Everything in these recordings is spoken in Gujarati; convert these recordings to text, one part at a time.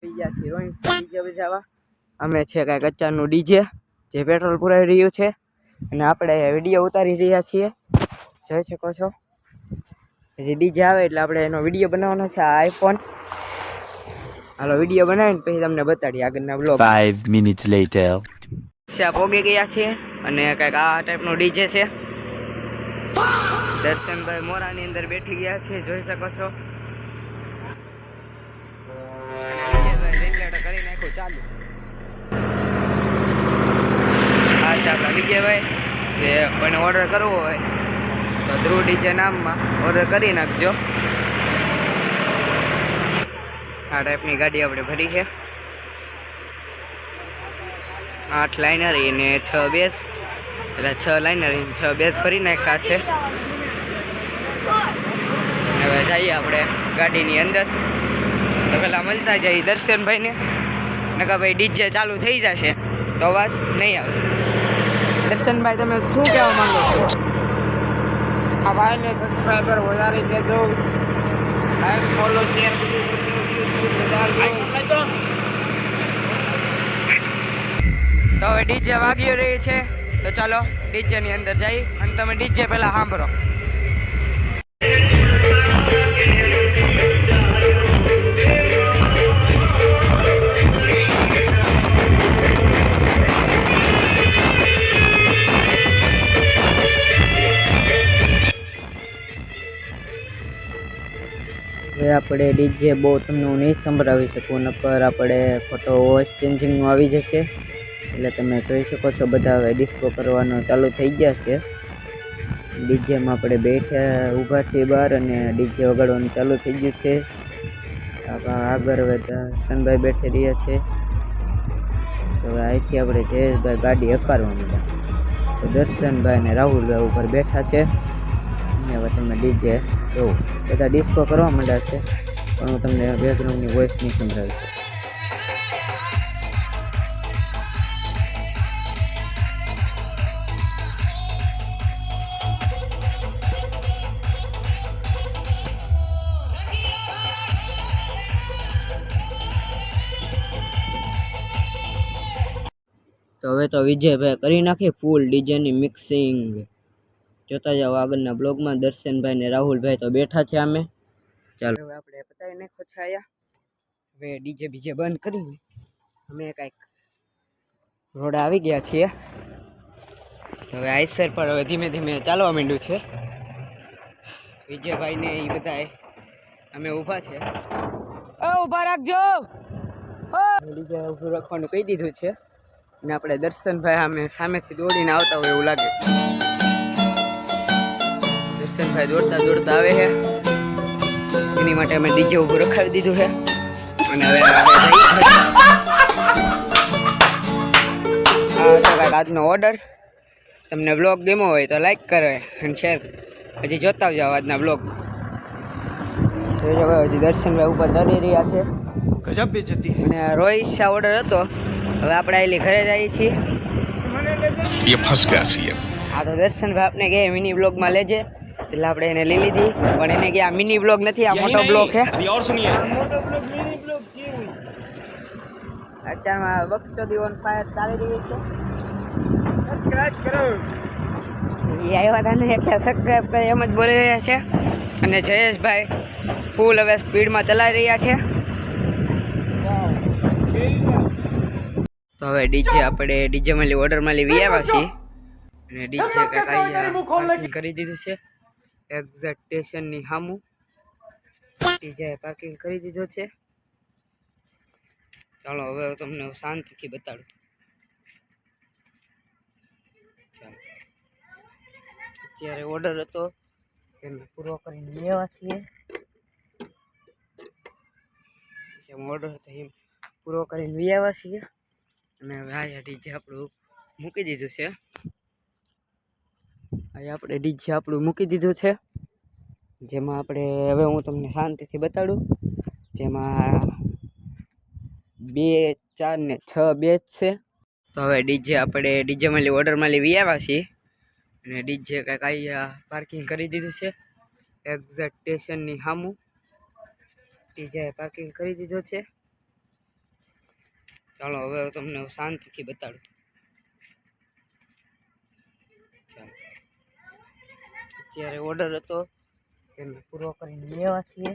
બીજા છે રોહિત ડીજે બજાવવા અમે છે કાંઈક અચાનકનું ડીજે જે પેટ્રોલ પુરાવી રહ્યું છે અને આપણે વિડીયો ઉતારી રહ્યા છીએ જોઈ શકો છો જે ડીજે આવે એટલે આપણે એનો વિડીયો બનાવવાનો છે આ આઈફોન હાલો વિડીયો બનાવીને પછી તમને બતાડીએ આગળના બ્લોગ 5 minutes later પોગી ગયા છીએ અને કાંઈક આ ટાઈપનું ડીજે છે દર્શનભાઈ મોરાની અંદર બેઠી ગયા છે જોઈ શકો છો કરી નાખ્યું ચાલુ હા છે આપણા વિજયભાઈ કે કોઈને ઓર્ડર કરવો હોય તો ધ્રુવ ડીજે નામમાં ઓર્ડર કરી નાખજો આ ટાઈપની ગાડી આપણે ભરી છે 8 લાઇનર અને 6 બેઝ એટલે 6 લાઇનર 6 બેઝ ભરી નાખ્યા છે હવે જઈએ આપણે ગાડીની અંદર તો પહેલાં મળતા જઈએ દર્શનભાઈને નકા ભાઈ ડીજે ચાલુ થઈ જશે તો અવાજ નહીં આવે દર્શનભાઈ તમે શું કહેવા માંગો છો આ ભાઈને સબસ્ક્રાઈબર વધારે દેજો લાઈક ફોલો શેર તો હવે ડીજે વાગી રહી છે તો ચાલો ડીજેની અંદર જઈ અને તમે ડીજે પહેલાં સાંભળો હવે આપણે ડીજે બહુ તમને હું નહીં સંભળાવી શકું નકર આપણે ફોટો વોઇસ ચેન્જિંગનું આવી જશે એટલે તમે જોઈ શકો છો બધા હવે ડિસ્કો કરવાનો ચાલુ થઈ ગયા છે ડીજેમાં આપણે ઊભા છીએ બહાર અને ડીજે વગાડવાનું ચાલુ થઈ ગયું છે આગળ હવે દર્શનભાઈ બેઠી રહ્યા છે તો હવે અહીંથી આપણે જયેશભાઈ ગાડી હકારવા માંડ્યા તો દર્શનભાઈ અને રાહુલભાઈ ઉપર બેઠા છે અને હવે તમે ડીજે જોવો બધા ડિસ્કો કરવા માંડ્યા છે પણ હું તમને બેકગ્રાઉન્ડની વોઇસ નહીં સંભળાવી શકું તો હવે તો વિજયભાઈ કરી નાખી ફૂલ ડીજેની મિક્સિંગ જોતા જાઓ આગળના બ્લોગમાં દર્શનભાઈ ને રાહુલભાઈ તો બેઠા છે અમે ચાલો હવે આપણે પતાવી નાખો છાયા હવે ડીજે બીજે બંધ કરી અમે કાંઈક રોડ આવી ગયા છીએ તો હવે આઈસર પર હવે ધીમે ધીમે ચાલવા માંડ્યું છે વિજયભાઈ ને એ બધા અમે ઊભા છે ઊભા રાખજો ડીજે ઊભું રાખવાનું કહી દીધું છે અને આપણે દર્શનભાઈ અમે સામેથી દોડીને આવતા હોય એવું લાગે દર્શનભાઈ દોડતા દોડતા આવે છે એની માટે અમે ડીજે ઊભું રખાવી દીધું છે અને હવે આજનો ઓર્ડર તમને બ્લોગ ગમ્યો હોય તો લાઈક કરો અને શેર હજી જોતા જાઓ આજના બ્લોગ હજી દર્શનભાઈ ઉપર ચડી રહ્યા છે ગજબ બેઇજ્જતી અને રોહિત શાહ ઓર્ડર હતો હવે આપણે આલી ઘરે જઈએ છીએ ये फंस गया सीएम હા તો દર્શનભાઈ આપણે કે મિની બ્લોગમાં લેજે એટલે આપણે એને લઈ લીધી પણ એને કે આ મિની બ્લોગ નથી આ મોટો બ્લોગ છે અત્યારમાં બક્ષોદી ઓન ફાયર ચાલી રહી છે સબસ્ક્રાઇબ કરો એ આવ્યા હતા ને એટલે સબસ્ક્રાઇબ કરે એમ જ બોલી રહ્યા છે અને જયેશભાઈ ફૂલ હવે સ્પીડમાં ચલાવી રહ્યા છે તો હવે ડીજે આપણે ડીજેમાં ઓર્ડરમાં લેવી આવ્યા છીએ અને ડીજે કાંઈ કરી દીધું છે એક્ઝેક્ટ સ્ટેશનની સામું ડીજે પાર્કિંગ કરી દીધું છે ચાલો હવે તમને શાંતિથી બતાડું ચાલો અત્યારે ઓર્ડર હતો તેને પૂરો કરીને લેવા છીએ જેમ ઓર્ડર હતો એમ પૂરો કરીને આવ્યા છીએ અને હવે આ ડીજે આપણું મૂકી દીધું છે અહીંયા આપણે ડીજે આપણું મૂકી દીધું છે જેમાં આપણે હવે હું તમને શાંતિથી બતાડું જેમાં 2 4 ને 6 બેચ છે તો હવે ડીજે આપણે ડીજેમાં ઓર્ડરમાં લેવી આવ્યા છીએ અને ડીજે કાંઈક અહીંયા પાર્કિંગ કરી દીધું છે એક્ઝેક્ટ સ્ટેશનની સામું ડીજે પાર્કિંગ કરી દીધું છે ચાલો હવે હું તમને શાંતિથી બતાડું. ચાલો અત્યારે ઓર્ડર હતો તેને પૂરો કરીને લેવા છીએ.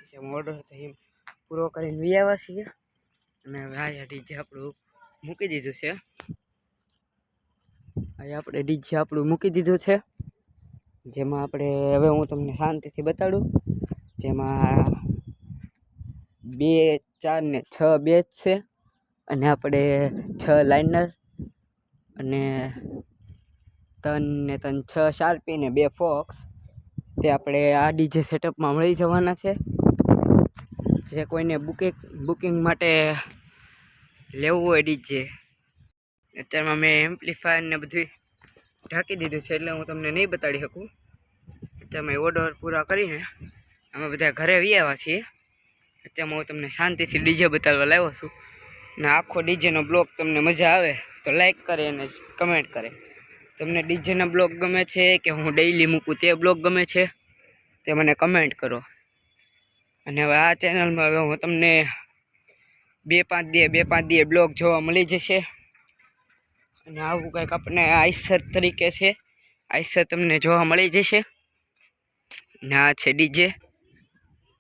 જેમ ઓર્ડર હતો એમ પૂરો કરીને આવ્યા છીએ અને હવે આ ડીજે આપણું મૂકી દીધું છે. અહીં આપણે ડીજે આપણું મૂકી દીધું છે, જેમાં આપણે હવે હું તમને શાંતિથી બતાડું. જેમાં 2, 4 ને 6 બેચ છે અને આપણે 6 લાઇનર અને 3 ને 6 શાર્પી ને 2 ફોક્સ તે આપણે આ ડીજે સેટઅપમાં મળી જવાના છે. જે કોઈને બુકિંગ માટે લેવું હોય ડીજે, અત્યારમાં મેં એમ્પ્લીફાયર ને બધું ઢાંકી દીધું છે એટલે હું તમને નહીં બતાડી શકું. અત્યારમાં ઓર્ડર પૂરા કરીને અમે બધા ઘરે આવ્યા છીએ. અત્યારમાં હું તમને શાંતિથી ડીજે બતાડવા લાવ્યો છું ને આખો ડીજેનો બ્લોગ તમને મજા આવે તો લાઈક કરે અને કમેન્ટ કરે. તમને ડીજેના બ્લોગ ગમે છે કે હું ડેઈલી મૂકું તે બ્લોગ ગમે છે તે મને કમેન્ટ કરો. અને હવે આ ચેનલમાં હવે હું તમને 2-5 દી બ્લોગ જોવા મળી જશે. અને આવું કંઈક આપણે આઈસર તરીકે છે, આઈસર તમને જોવા મળી જશે. ને આ છે ડીજે.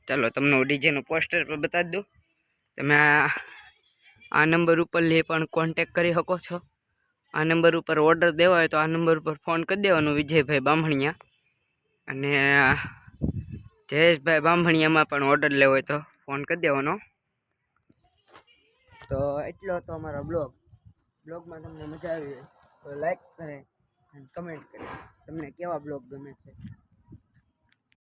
ચાલો તમને હું ડીજેનું પોસ્ટર પર બતાવી દઉં. તમે આ નંબર ઉપર પણ કોન્ટેક કરી શકો છો. આ નંબર ઉપર ઓર્ડર દેવા હોય તો આ નંબર ઉપર ફોન કરી દેવાનો, વિજયભાઈ બામણિયા. અને જયેશભાઈ બામણિયામાં પણ ઓર્ડર લેવો હોય તો ફોન કરી દેવાનો. તો એટલો હતો અમારો બ્લોગમાં તમને મજા આવી તો લાઈક કરે અને કમેન્ટ કરે તમને કેવા બ્લોગ ગમે છે.